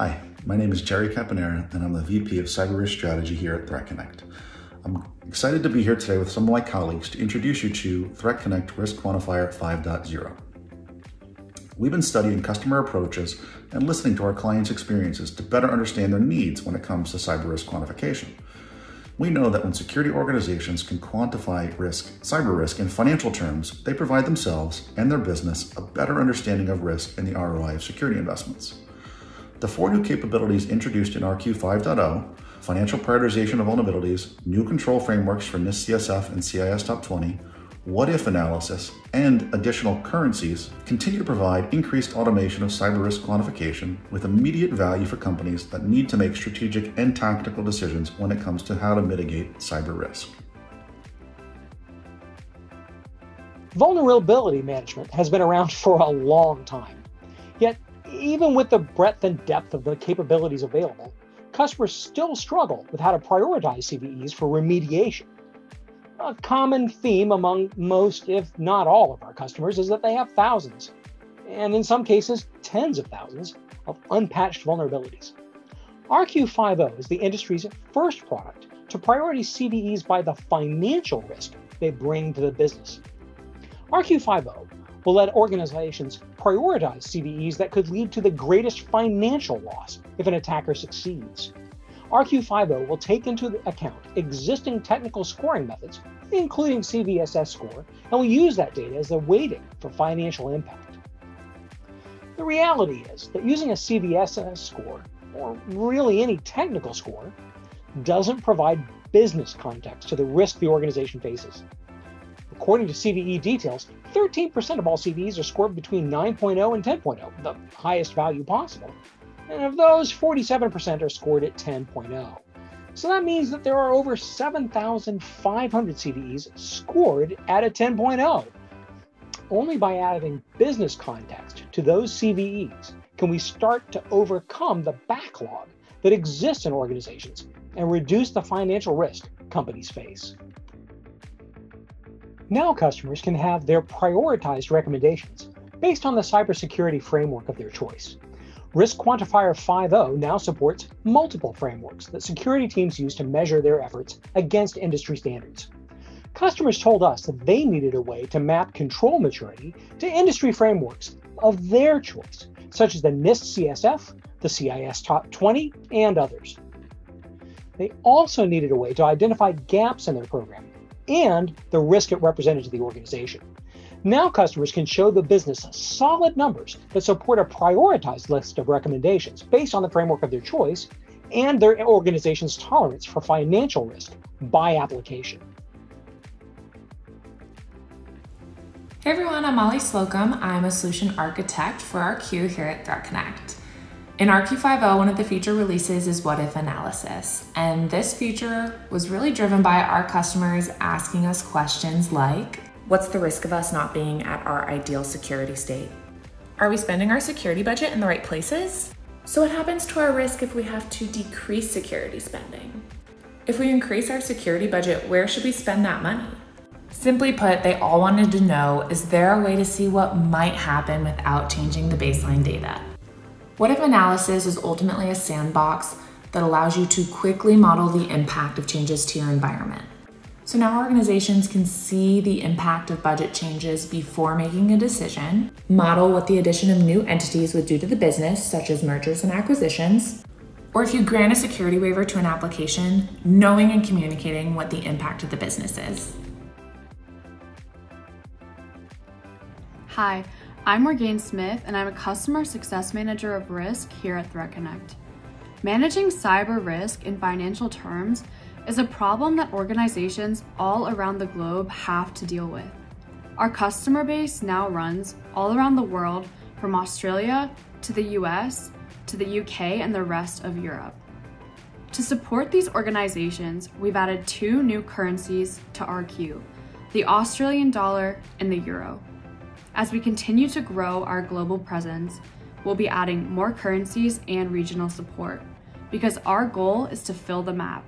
Hi, my name is Jerry Caponera, and I'm the VP of Cyber Risk Strategy here at ThreatConnect. I'm excited to be here today with some of my colleagues to introduce you to ThreatConnect Risk Quantifier 5.0. We've been studying customer approaches and listening to our clients' experiences to better understand their needs when it comes to cyber risk quantification. We know that when security organizations can quantify cyber risk in financial terms, they provide themselves and their business a better understanding of risk and the ROI of security investments. The 4 new capabilities introduced in RQ 5.0, financial prioritization of vulnerabilities, new control frameworks for NIST CSF and CIS Top 20, WhatIf Analysis, and additional currencies continue to provide increased automation of cyber risk quantification with immediate value for companies that need to make strategic and tactical decisions when it comes to how to mitigate cyber risk. Vulnerability management has been around for a long time. Yet, even with the breadth and depth of the capabilities available, customers still struggle with how to prioritize CVEs for remediation. A common theme among most, if not all, of our customers is that they have thousands, and in some cases, tens of thousands, of unpatched vulnerabilities. RQ 5.0 is the industry's first product to prioritize CVEs by the financial risk they bring to the business. RQ 5.0 will let organizations prioritize CVEs that could lead to the greatest financial loss if an attacker succeeds. RQ 5.0 will take into account existing technical scoring methods, including CVSS score, and will use that data as a weighting for financial impact. The reality is that using a CVSS score, or really any technical score, doesn't provide business context to the risk the organization faces. According to CVE details, 13% of all CVEs are scored between 9.0 and 10.0, the highest value possible. And of those, 47% are scored at 10.0. So that means that there are over 7,500 CVEs scored at a 10.0. Only by adding business context to those CVEs can we start to overcome the backlog that exists in organizations and reduce the financial risk companies face. Now customers can have their prioritized recommendations based on the cybersecurity framework of their choice. Risk Quantifier 5.0 now supports multiple frameworks that security teams use to measure their efforts against industry standards. Customers told us that they needed a way to map control maturity to industry frameworks of their choice, such as the NIST CSF, the CIS Top 20, and others. They also needed a way to identify gaps in their program and the risk it represented to the organization. Now customers can show the business solid numbers that support a prioritized list of recommendations based on the framework of their choice and their organization's tolerance for financial risk by application. Hey everyone, I'm Molly Slocum. I'm a solution architect for RQ here at ThreatConnect. In RQ 5.0, one of the feature releases is WhatIf Analysis. And this feature was really driven by our customers asking us questions like, what's the risk of us not being at our ideal security state? Are we spending our security budget in the right places? So what happens to our risk if we have to decrease security spending? If we increase our security budget, where should we spend that money? Simply put, they all wanted to know, is there a way to see what might happen without changing the baseline data? WhatIf Analysis is ultimately a sandbox that allows you to quickly model the impact of changes to your environment. So now organizations can see the impact of budget changes before making a decision, model what the addition of new entities would do to the business, such as mergers and acquisitions, or if you grant a security waiver to an application, knowing and communicating what the impact of the business is. Hi, I'm Morgane Smith, and I'm a Customer Success Manager of Risk here at ThreatConnect. Managing cyber risk in financial terms is a problem that organizations all around the globe have to deal with. Our customer base now runs all around the world, from Australia to the US to the UK and the rest of Europe. To support these organizations, we've added 2 new currencies to RQ, the Australian dollar and the euro. As we continue to grow our global presence, we'll be adding more currencies and regional support, because our goal is to fill the map